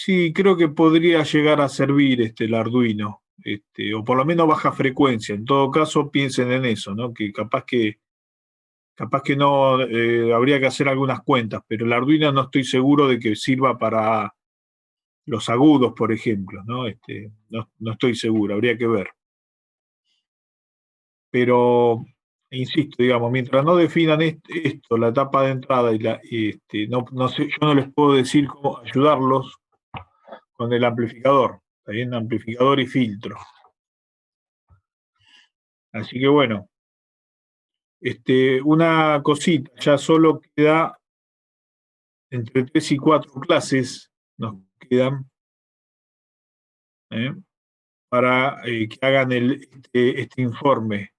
Sí, creo que podría llegar a servir el Arduino, o por lo menos baja frecuencia. En todo caso, piensen en eso, ¿no? Que capaz que no, habría que hacer algunas cuentas, pero el Arduino no estoy seguro de que sirva para los agudos, por ejemplo, ¿no? No estoy seguro, habría que ver. Pero, insisto, digamos, mientras no definan esto, la etapa de entrada no sé, yo no les puedo decir cómo ayudarlos con el amplificador, ¿está bien? Amplificador y filtro. Así que bueno, una cosita, ya solo queda entre 3 y 4 clases, nos quedan, ¿eh? Para que hagan este informe.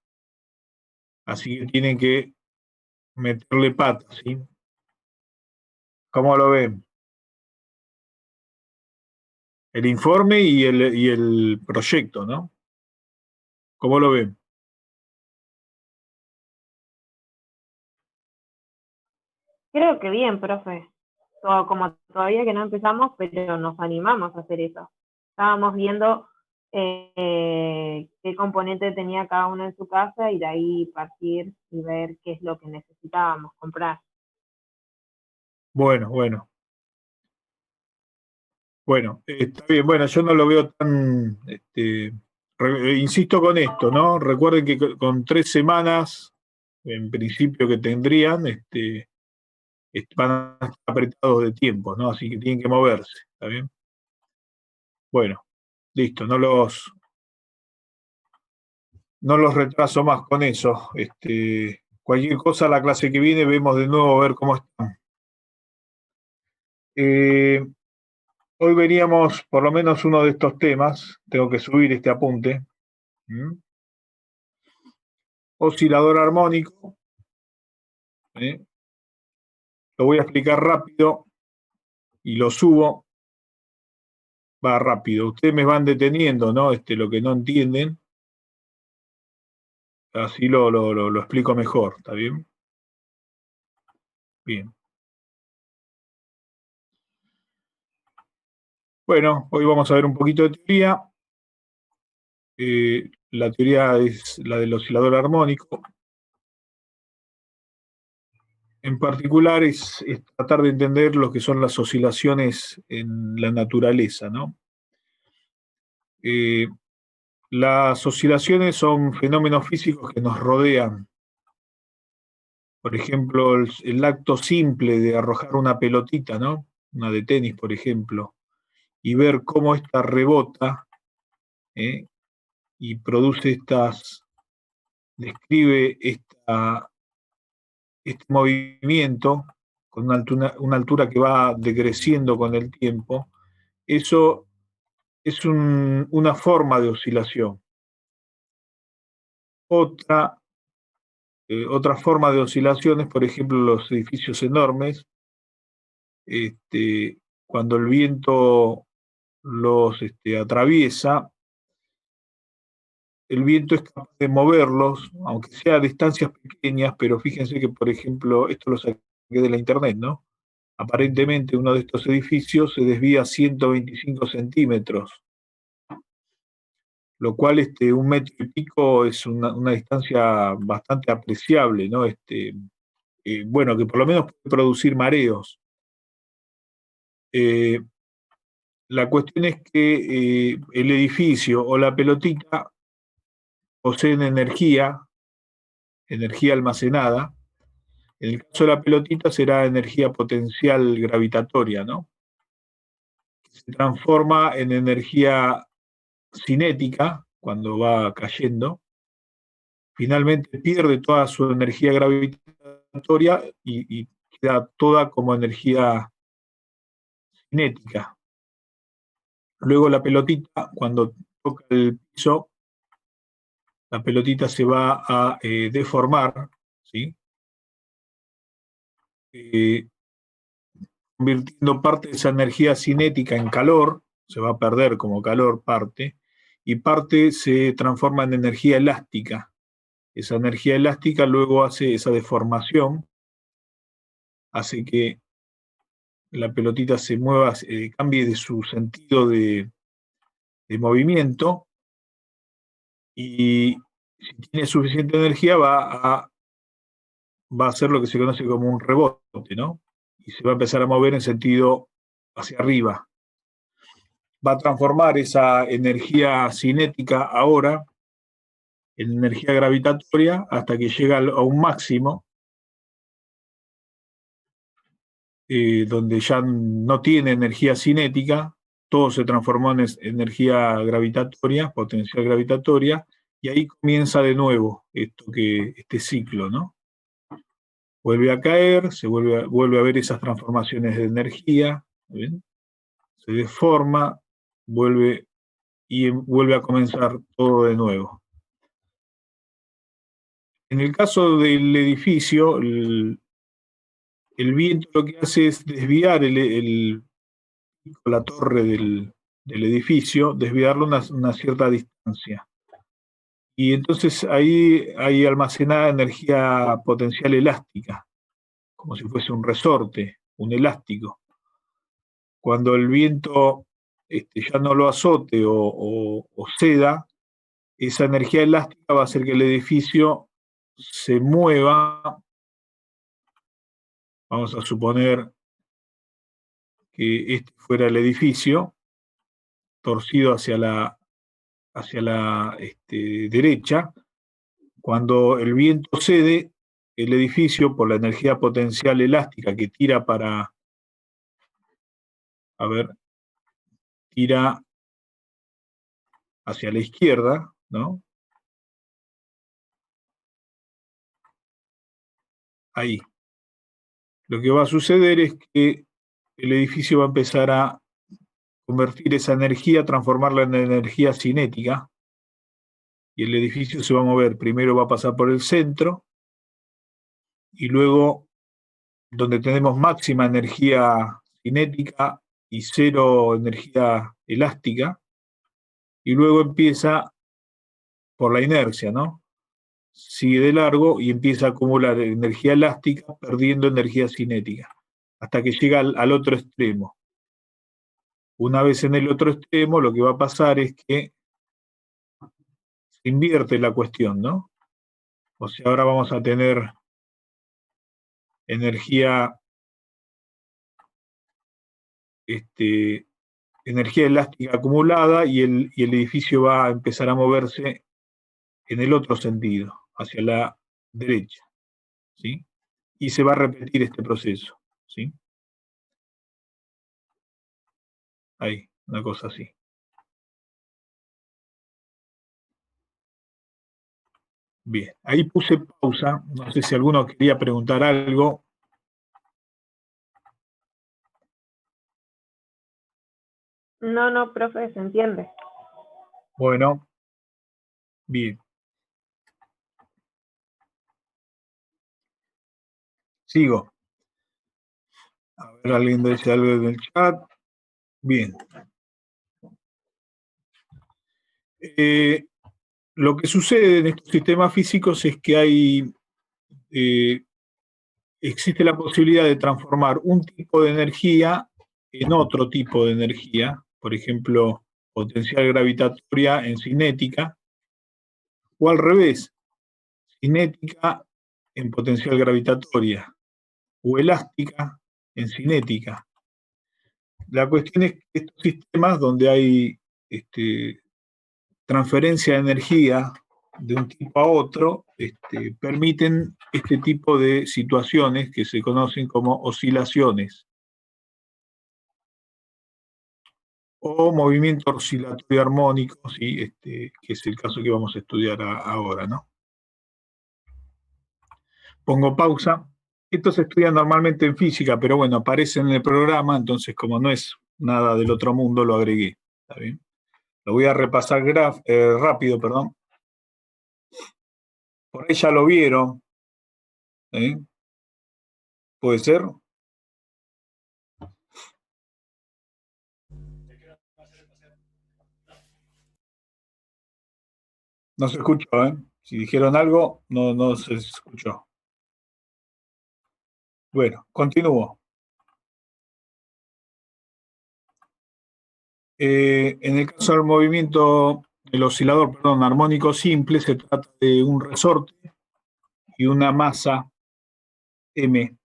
Así que tienen que meterle patas, ¿sí? ¿Cómo lo ven? El informe y el proyecto, ¿no? ¿Cómo lo ven? Creo que bien, profe. Como todavía que no empezamos, pero nos animamos a hacer eso. Estábamos viendo qué componente tenía cada uno en su casa y de ahí partir y ver qué es lo que necesitábamos comprar. Bueno, bueno, bueno, está bien. Bueno, yo no lo veo tan, insisto con esto, ¿no? Recuerden que con 3 semanas, en principio que tendrían, van a estar apretados de tiempo, ¿no? Así que tienen que moverse, ¿está bien? Bueno, listo, no los retraso más con eso. Cualquier cosa, la clase que viene, vemos de nuevo a ver cómo están. Eh, Hoy veríamos por lo menos uno de estos temas. Tengo que subir este apunte. ¿Mm? Oscilador armónico. ¿Eh? Lo voy a explicar rápido y lo subo. Va rápido. Ustedes me van deteniendo, ¿no? Lo que no entienden. Así lo explico mejor. ¿Está bien? Bien. Bueno, hoy vamos a ver un poquito de teoría. La teoría es la del oscilador armónico. En particular es tratar de entender lo que son las oscilaciones en la naturaleza, ¿no? Eh, las oscilaciones son fenómenos físicos que nos rodean. Por ejemplo, el acto simple de arrojar una pelotita, ¿no? Una de tenis, por ejemplo, y ver cómo esta rebota, ¿eh? Y produce describe este movimiento con una altura que va decreciendo con el tiempo. Eso es una forma de oscilación. Otra, otra forma de oscilación es, por ejemplo, los edificios enormes. Cuando el viento los atraviesa, el viento es capaz de moverlos, aunque sea a distancias pequeñas, pero fíjense que, por ejemplo, esto lo saqué de la internet, ¿no? Aparentemente uno de estos edificios se desvía 125 centímetros, lo cual 1 metro y pico es una distancia bastante apreciable, ¿no? Bueno, que por lo menos puede producir mareos. Eh, la cuestión es que el edificio o la pelotita poseen energía almacenada. En el caso de la pelotita será energía potencial gravitatoria, ¿no? Se transforma en energía cinética cuando va cayendo. Finalmente pierde toda su energía gravitatoria y queda toda como energía cinética. Luego la pelotita, cuando toca el piso, la pelotita se va a deformar, ¿sí? Eh, Convirtiendo parte de esa energía cinética en calor, se va a perder como calor parte, y parte se transforma en energía elástica. Esa energía elástica luego hace esa deformación, hace que la pelotita se mueva, cambie de su sentido de movimiento, y si tiene suficiente energía va a hacer lo que se conoce como un rebote, ¿no? Y se va a empezar a mover en sentido hacia arriba. Va a transformar esa energía cinética ahora en energía gravitatoria hasta que llega a un máximo, donde ya no tiene energía cinética, todo se transformó en energía gravitatoria, potencial gravitatoria, y ahí comienza de nuevo este ciclo, ¿no? Vuelve a caer, vuelve a ver esas transformaciones de energía, ¿bien? Se deforma, vuelve vuelve a comenzar todo de nuevo. En el caso del edificio, el viento lo que hace es desviar la torre del edificio, desviarlo una cierta distancia. Y entonces ahí hay almacenada energía potencial elástica, como si fuese un resorte, un elástico. Cuando el viento ya no lo azote o ceda, esa energía elástica va a hacer que el edificio se mueva. Vamos a suponer que este fuera el edificio, torcido hacia la derecha. Cuando el viento cede, el edificio, por la energía potencial elástica que tira tira hacia la izquierda, ¿no? Ahí. Lo que va a suceder es que el edificio va a empezar a convertir esa energía, transformarla en energía cinética, y el edificio se va a mover. Primero va a pasar por el centro, y luego, donde tenemos máxima energía cinética y cero energía elástica, y luego empieza por la inercia, ¿no? Sigue de largo y empieza a acumular energía elástica, perdiendo energía cinética, hasta que llega al otro extremo. Una vez en el otro extremo, lo que va a pasar es que se invierte la cuestión, ¿no? O sea, ahora vamos a tener energía, energía elástica acumulada, y el edificio va a empezar a moverse en el otro sentido, hacia la derecha, ¿sí? Y se va a repetir este proceso, ¿sí? Ahí, una cosa así. Bien, ahí puse pausa, no sé si alguno quería preguntar algo. No, profe, se entiende. Bueno, bien. Sigo. A ver, alguien dice algo en el chat. Bien. Lo que sucede en estos sistemas físicos es que existe la posibilidad de transformar un tipo de energía en otro tipo de energía, por ejemplo, potencial gravitatoria en cinética, o al revés, cinética en potencial gravitatoria, o elástica en cinética. La cuestión es que estos sistemas donde hay transferencia de energía de un tipo a otro, permiten este tipo de situaciones que se conocen como oscilaciones o movimiento oscilatorio armónico, ¿sí? Que es el caso que vamos a estudiar ahora, ¿no? Pongo pausa. Esto se estudia normalmente en física, pero bueno, aparece en el programa, entonces como no es nada del otro mundo, lo agregué. ¿Está bien? Lo voy a repasar rápido, perdón. Por ahí ya lo vieron. ¿Eh? ¿Puede ser? No se escuchó, ¿eh? Si dijeron algo, no se escuchó. Bueno, continúo. En el caso del movimiento del oscilador, perdón, armónico simple, se trata de un resorte y una masa M,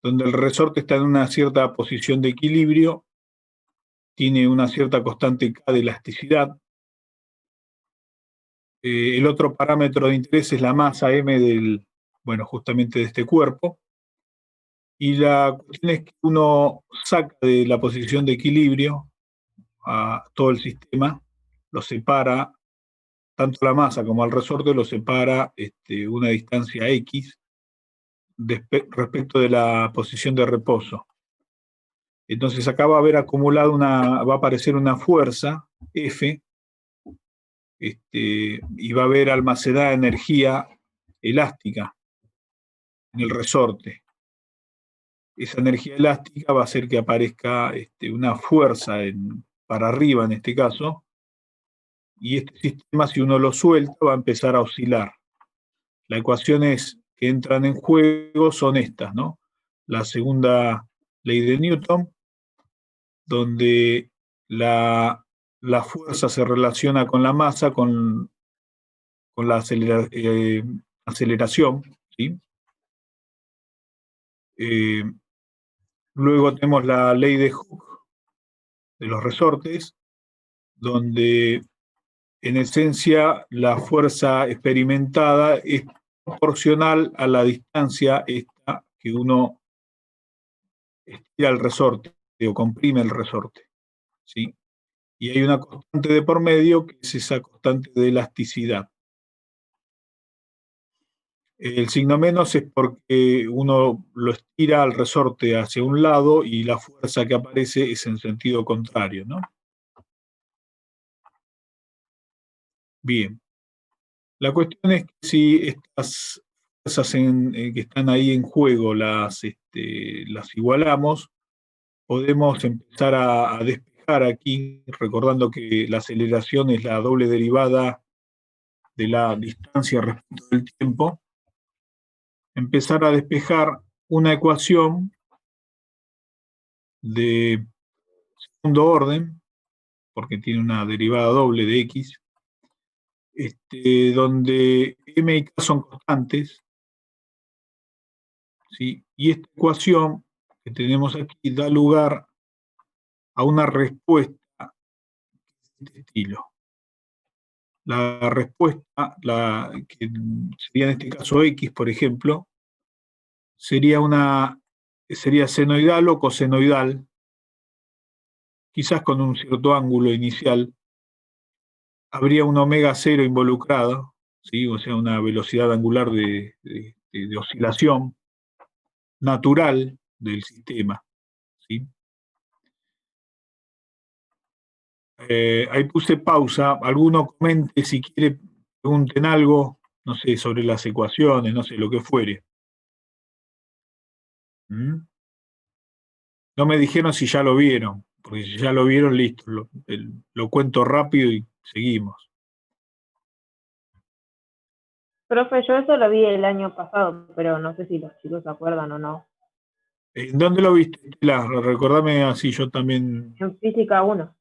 donde el resorte está en una cierta posición de equilibrio, tiene una cierta constante K de elasticidad. El otro parámetro de interés es la masa M del, bueno, justamente de este cuerpo. Y la cuestión es que uno saca de la posición de equilibrio a todo el sistema, lo separa, tanto la masa como el resorte lo separa una distancia X respecto de la posición de reposo. Entonces acá va a haber acumulado va a aparecer una fuerza F, y va a haber almacenada energía elástica en el resorte. Esa energía elástica va a hacer que aparezca una fuerza para arriba en este caso, y este sistema, si uno lo suelta, va a empezar a oscilar. Las ecuaciones que entran en juego son estas, ¿no? La segunda ley de Newton, donde la fuerza se relaciona con la masa, con la aceleración, ¿sí? Luego tenemos la ley de Hooke de los resortes, donde en esencia la fuerza experimentada es proporcional a la distancia esta que uno estira el resorte o comprime el resorte, ¿sí? Y hay una constante de por medio que es esa constante de elasticidad. El signo menos es porque uno lo estira al resorte hacia un lado y la fuerza que aparece es en sentido contrario, ¿no? Bien. La cuestión es que si estas fuerzas que están ahí en juego las igualamos, podemos empezar a despejar aquí, recordando que la aceleración es la doble derivada de la distancia respecto del tiempo, empezar a despejar una ecuación de segundo orden, porque tiene una derivada doble de x, donde m y k son constantes, ¿sí? Y esta ecuación que tenemos aquí da lugar a una respuesta de este estilo. La respuesta, que sería en este caso x, por ejemplo, sería senoidal o cosenoidal, quizás con un cierto ángulo inicial. Habría un omega cero involucrado, ¿sí? O sea, una velocidad angular de oscilación natural del sistema, ¿sí? Ahí puse pausa. Alguno comente si quiere, pregunten algo, no sé, sobre las ecuaciones, no sé, lo que fuere. ¿Mm? No me dijeron si ya lo vieron, porque si ya lo vieron, listo, lo cuento rápido y seguimos. Profe, yo eso lo vi el año pasado, pero no sé si los chicos se acuerdan o no. ¿Dónde lo viste, Estela? Recordame así yo también. En física 1.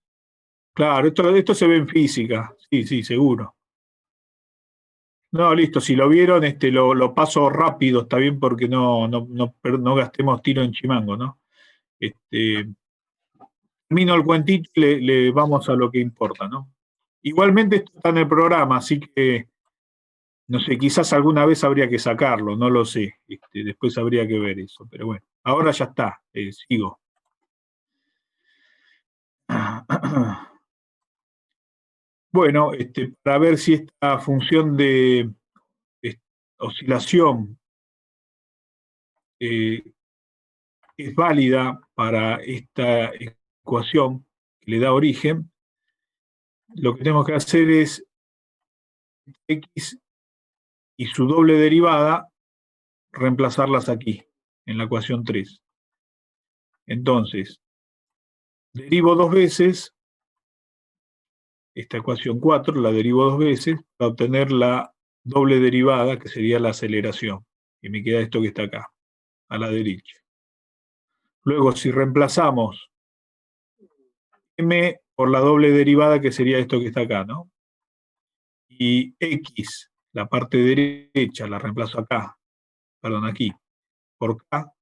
Claro, esto se ve en física, sí, sí, seguro. No, listo, si lo vieron, lo paso rápido, está bien, porque no gastemos tiro en chimango, ¿no? Termino el cuentito y le vamos a lo que importa, ¿no? Igualmente esto está en el programa, así que, no sé, quizás alguna vez habría que sacarlo, no lo sé. Después habría que ver eso, pero bueno, ahora ya está, sigo. Bueno, para ver si esta función de oscilación es válida para esta ecuación que le da origen, lo que tenemos que hacer es x y su doble derivada, reemplazarlas aquí, en la ecuación 3. Entonces, derivo dos veces, esta ecuación 4 la derivo dos veces para obtener la doble derivada, que sería la aceleración. Y me queda esto que está acá, a la derecha. Luego, si reemplazamos m por la doble derivada, que sería esto que está acá, ¿no? Y x, la parte derecha, la reemplazo acá, perdón, aquí, por k.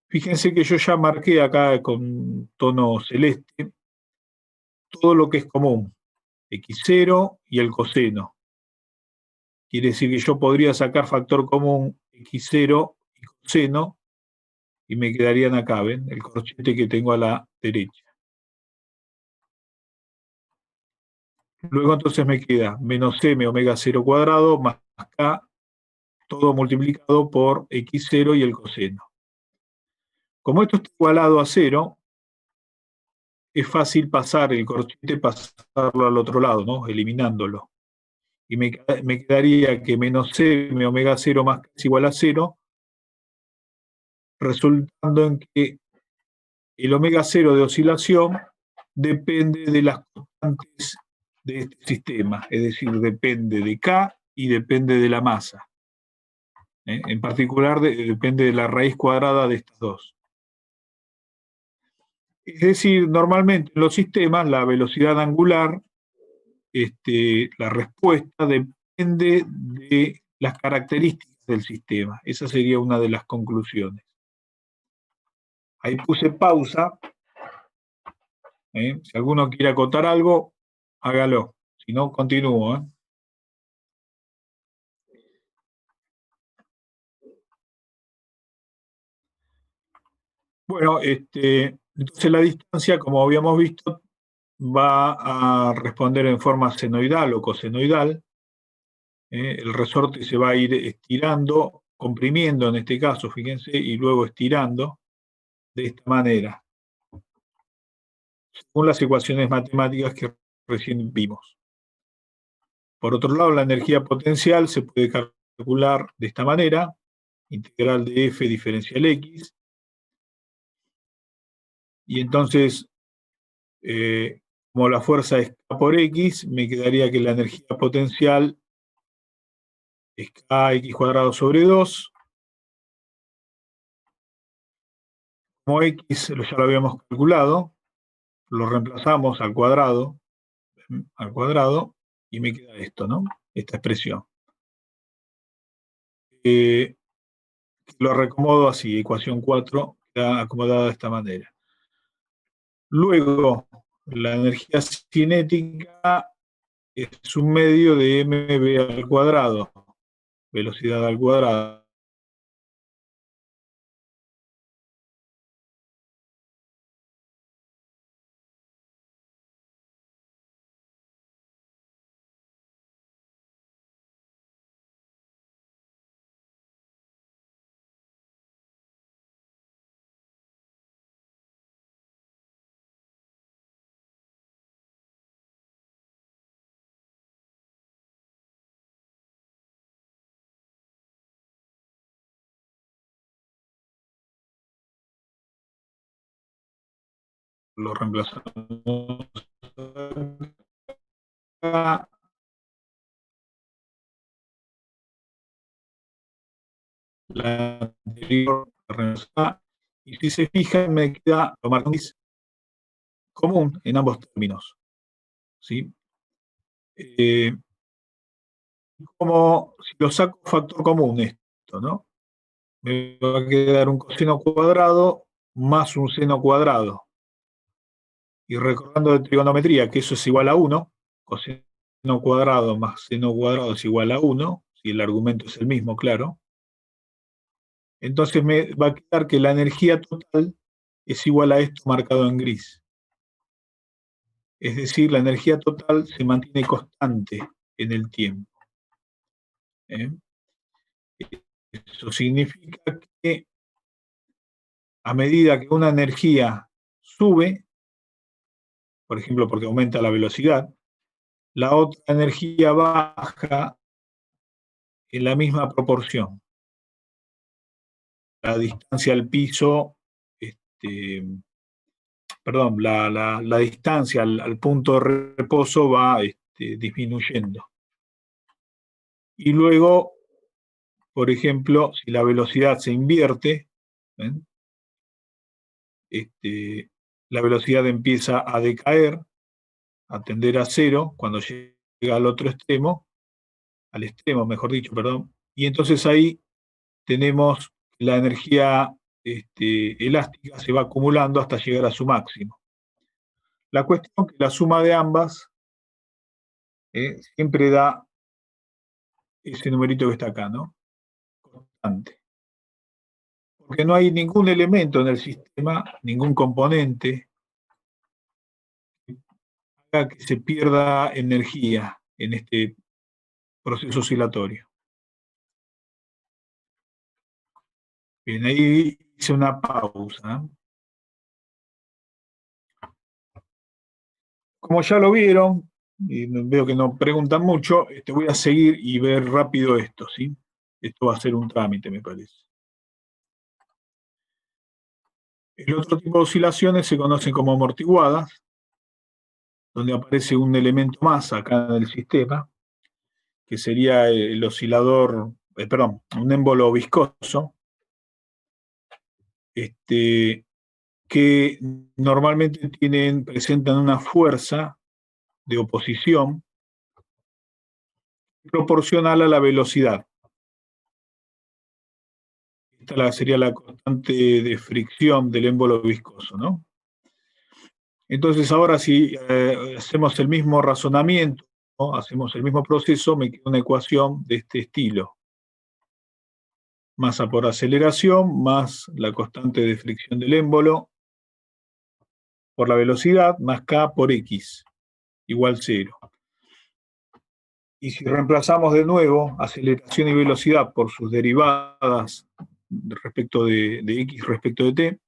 Fíjense que yo ya marqué acá con tono celeste todo lo que es común, x0 y el coseno. Quiere decir que yo podría sacar factor común x0 y coseno y me quedarían acá, ¿ven? El corchete que tengo a la derecha. Luego entonces me queda menos m omega 0 cuadrado más k, todo multiplicado por x0 y el coseno. Como esto está igualado a 0, es fácil pasar el corchete, pasarlo al otro lado, ¿no? Eliminándolo. Y me quedaría que menos m omega 0 más k es igual a 0, resultando en que el omega 0 de oscilación depende de las constantes de este sistema, es decir, depende de K y depende de la masa. En particular, depende de la raíz cuadrada de estas dos. Es decir, normalmente en los sistemas la velocidad angular, la respuesta depende de las características del sistema. Esa sería una de las conclusiones. Ahí puse pausa. Si alguno quiere acotar algo, hágalo. Si no, continúo. Bueno, entonces la distancia, como habíamos visto, va a responder en forma senoidal o cosenoidal. El resorte se va a ir estirando, comprimiendo en este caso, fíjense, y luego estirando de esta manera, según las ecuaciones matemáticas que recién vimos. Por otro lado, la energía potencial se puede calcular de esta manera, integral de F diferencial X, y entonces, como la fuerza es K por X, me quedaría que la energía potencial es Kx cuadrado sobre 2. Como X ya lo habíamos calculado, lo reemplazamos al cuadrado, y me queda esto, ¿no? Esta expresión. Lo reacomodo así, ecuación 4, queda acomodada de esta manera. Luego, la energía cinética es un medio de mv al cuadrado, velocidad al cuadrado. Lo reemplazamos acá. La anterior acá. Y si se fijan, me queda lo marco común en ambos términos. ¿Sí? Como si lo saco factor común esto, ¿no? Me va a quedar un coseno cuadrado más un seno cuadrado. Y recordando de trigonometría que eso es igual a 1, coseno cuadrado más seno cuadrado es igual a 1, si el argumento es el mismo, claro. Entonces me va a quedar que la energía total es igual a esto marcado en gris. Es decir, la energía total se mantiene constante en el tiempo. Eso significa que a medida que una energía sube, por ejemplo, porque aumenta la velocidad, la otra energía baja en la misma proporción. La distancia al piso, perdón, la distancia al punto de reposo va disminuyendo. Y luego, por ejemplo, si la velocidad se invierte, ¿ven? la velocidad empieza a decaer, a tender a cero, cuando llega al otro extremo, al extremo, mejor dicho, perdón, y entonces ahí tenemos la energía elástica se va acumulando hasta llegar a su máximo. La cuestión es que la suma de ambas siempre da ese numerito que está acá, ¿no? Constante. Porque no hay ningún elemento en el sistema, ningún componente que haga que se pierda energía en este proceso oscilatorio. Bien, ahí hice una pausa. Como ya lo vieron, y veo que no preguntan mucho, voy a seguir y ver rápido esto, ¿sí? Esto va a ser un trámite, me parece. El otro tipo de oscilaciones se conocen como amortiguadas, donde aparece un elemento más acá en el sistema, que sería el oscilador, perdón, un émbolo viscoso, que normalmente presentan una fuerza de oposición proporcional a la velocidad. Esta sería la constante de fricción del émbolo viscoso, ¿no? Entonces ahora si hacemos el mismo razonamiento, ¿no? Hacemos el mismo proceso, me queda una ecuación de este estilo. Masa por aceleración más la constante de fricción del émbolo por la velocidad más K por X igual 0. Y si reemplazamos de nuevo aceleración y velocidad por sus derivadas respecto de X respecto de T,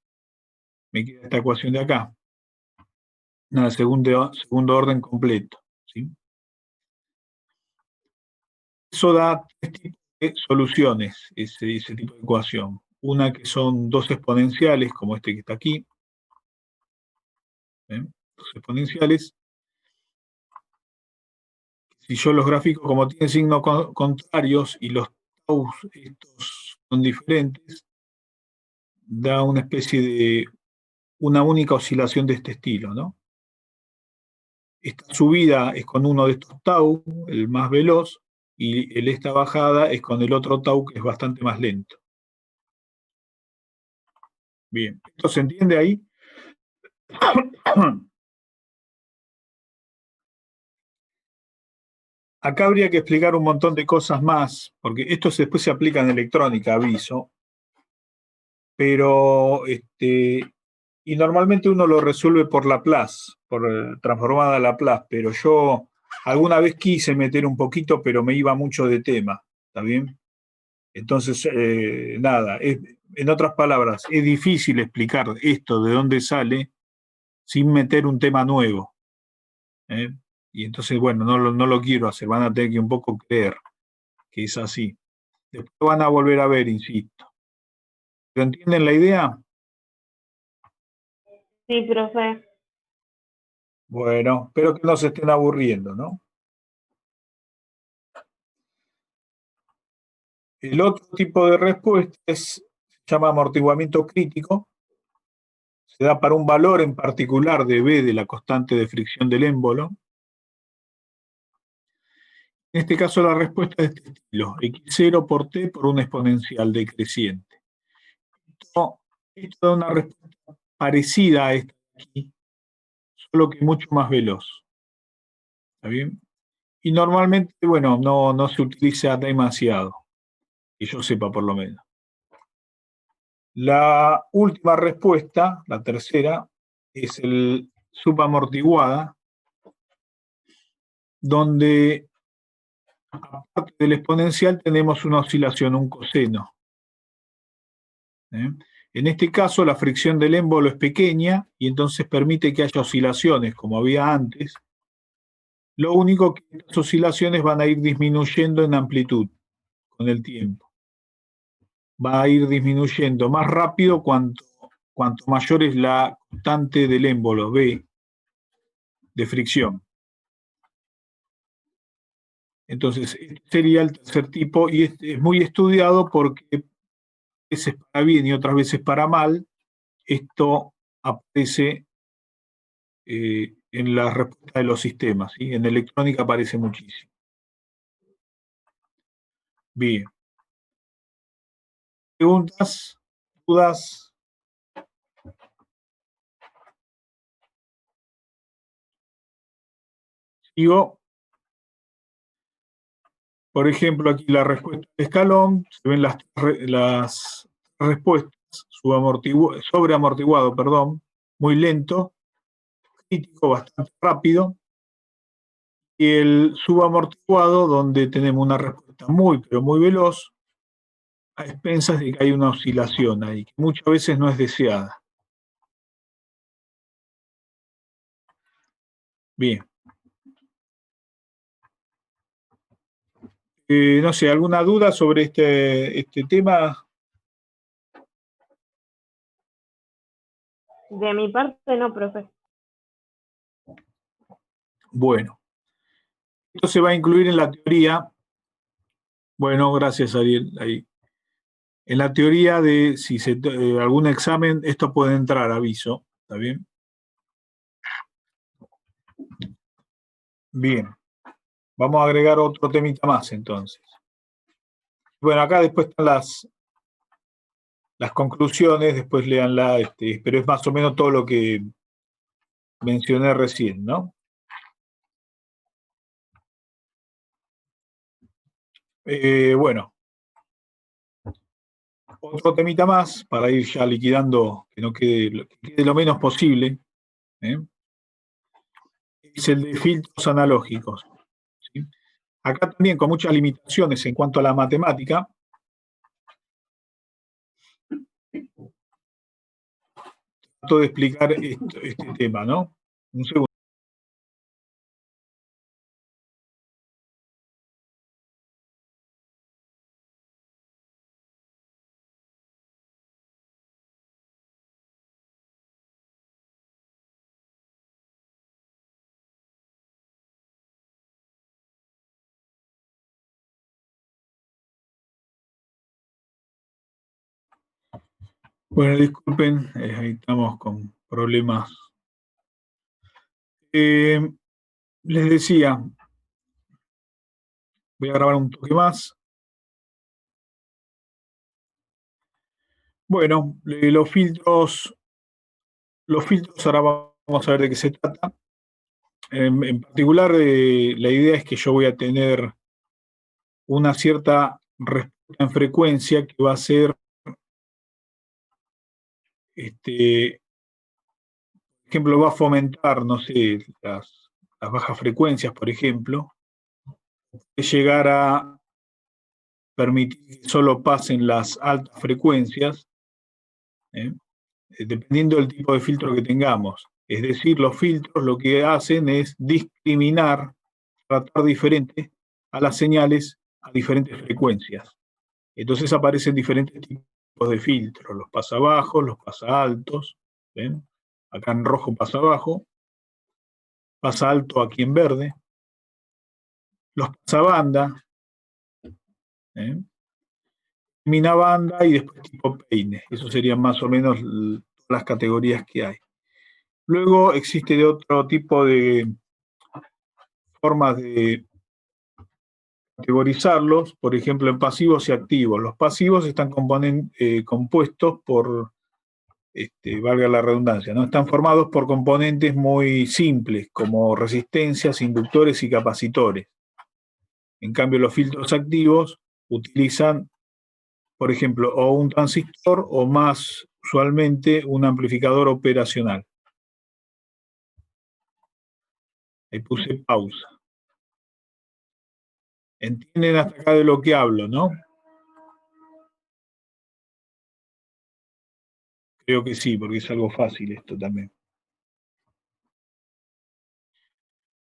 me queda esta ecuación de acá. Nada, segundo orden completo, ¿sí? Eso da tres tipos de soluciones, ese tipo de ecuación. Una que son dos exponenciales, como este que está aquí, dos exponenciales. Si yo los gráfico como tienen signos contrarios y los tau estos son diferentes, da una especie de una única oscilación de este estilo, ¿no? Esta subida es con uno de estos tau, el más veloz, y esta bajada es con el otro tau, que es bastante más lento. Bien, ¿esto se entiende ahí? Acá habría que explicar un montón de cosas más, porque esto después se aplica en electrónica, aviso, pero y normalmente uno lo resuelve por Laplace, por transformada a Laplace, pero yo alguna vez quise meter un poquito, pero me iba mucho de tema, ¿está bien? Entonces, nada, en otras palabras, es difícil explicar esto de dónde sale sin meter un tema nuevo. Y entonces, bueno, no lo quiero hacer, van a tener que un poco creer que es así. Después van a volver a ver, insisto. ¿Pero entienden la idea? Sí, profe. Bueno, espero que no se estén aburriendo, ¿no? El otro tipo de respuesta se llama amortiguamiento crítico. Se da para un valor en particular de B de la constante de fricción del émbolo. En este caso la respuesta es de este estilo, x0 por t por una exponencial decreciente. Esto da una respuesta parecida a esta de aquí, solo que mucho más veloz. ¿Está bien? Y normalmente, bueno, no se utiliza demasiado, que yo sepa por lo menos. La última respuesta, la tercera, es el subamortiguada, donde aparte del exponencial tenemos una oscilación, un coseno. En este caso la fricción del émbolo es pequeña y entonces permite que haya oscilaciones como había antes. Lo único que estas oscilaciones van a ir disminuyendo en amplitud con el tiempo. Va a ir disminuyendo más rápido cuanto mayor es la constante del émbolo, B, de fricción. Entonces, este sería el tercer tipo y es muy estudiado porque a veces para bien y otras veces para mal, esto aparece en la respuesta de los sistemas, ¿sí? En electrónica aparece muchísimo. Bien. ¿Preguntas? ¿Dudas? ¿Sigo? Por ejemplo, aquí la respuesta de escalón, se ven las respuestas, sobreamortiguado, perdón, muy lento, crítico, bastante rápido, y el subamortiguado, donde tenemos una respuesta muy, pero muy veloz, a expensas de que hay una oscilación ahí, que muchas veces no es deseada. Bien. No sé, ¿alguna duda sobre este tema? De mi parte, no, profe. Bueno, esto se va a incluir en la teoría. Bueno, gracias, Ariel. Ahí. En la teoría de si algún examen, esto puede entrar, aviso. ¿Está bien? Bien. Vamos a agregar otro temita más, entonces. Bueno, acá después están las conclusiones, después léanla, pero es más o menos todo lo que mencioné recién, ¿no? Bueno, otro temita más para ir ya liquidando, que quede lo menos posible, ¿eh? Es el de filtros analógicos, ¿sí? Acá también con muchas limitaciones en cuanto a la matemática. Trato de explicar este tema, ¿no? Un segundo. Bueno, disculpen, ahí estamos con problemas. Les decía, voy a grabar un toque más. Bueno, los filtros, ahora vamos a ver de qué se trata. En particular, la idea es que yo voy a tener una cierta respuesta en frecuencia que va a ser, por ejemplo, va a fomentar, no sé, las bajas frecuencias, por ejemplo, llegar a permitir que solo pasen las altas frecuencias, ¿eh? Dependiendo del tipo de filtro que tengamos. Es decir, los filtros lo que hacen es discriminar, tratar diferente a las señales a diferentes frecuencias. Entonces aparecen diferentes tipos de filtros, los pasabajos, los pasaltos, ¿ven? Acá en rojo pasa abajo, pasa alto aquí en verde, los pasabanda, ¿eh? Mina banda y después tipo peine. Eso serían más o menos las categorías que hay. Luego existe de otro tipo de formas de categorizarlos, por ejemplo, en pasivos y activos. Los pasivos están compuestos por, valga la redundancia, ¿no? Están formados por componentes muy simples, como resistencias, inductores y capacitores. En cambio, los filtros activos utilizan, por ejemplo, o un transistor o más usualmente un amplificador operacional. Ahí puse pausa. ¿Entienden hasta acá de lo que hablo, no? Creo que sí, porque es algo fácil esto también.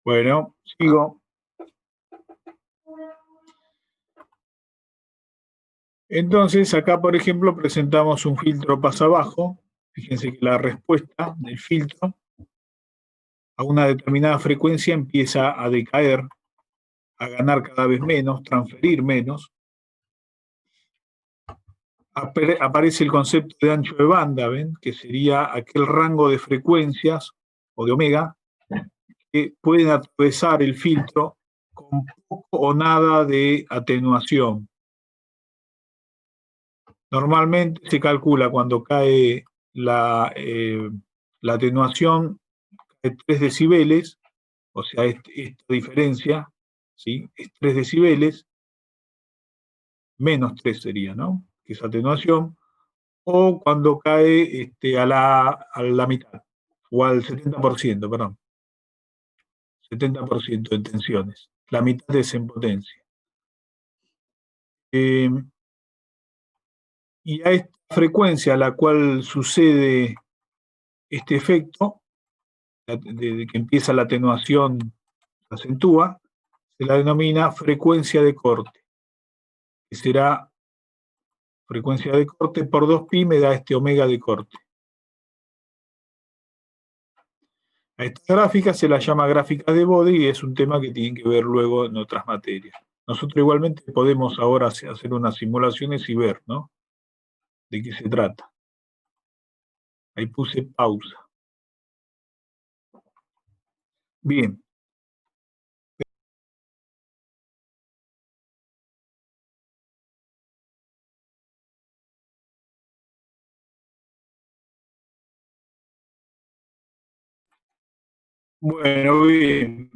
Bueno, sigo. Entonces, acá, por ejemplo, presentamos un filtro pasabajo. Fíjense que la respuesta del filtro a una determinada frecuencia empieza a decaer, a ganar cada vez menos, transferir menos. Aparece el concepto de ancho de banda, ¿ven? Que sería aquel rango de frecuencias o de omega, que pueden atravesar el filtro con poco o nada de atenuación. Normalmente se calcula cuando cae la atenuación de 3 decibeles, o sea, esta diferencia, ¿sí? Es 3 decibeles, menos 3 sería, ¿no? Que es atenuación, o cuando cae a la mitad, o al 70%, perdón, 70% de tensiones, la mitad es en potencia. Y a esta frecuencia a la cual sucede este efecto, de que empieza la atenuación, se acentúa, se la denomina frecuencia de corte, que será frecuencia de corte por 2pi me da este omega de corte. A esta gráfica se la llama gráfica de Bode y es un tema que tienen que ver luego en otras materias. Nosotros igualmente podemos ahora hacer unas simulaciones y ver, ¿no? De qué se trata. Ahí puse pausa. Bien. Bueno, bien.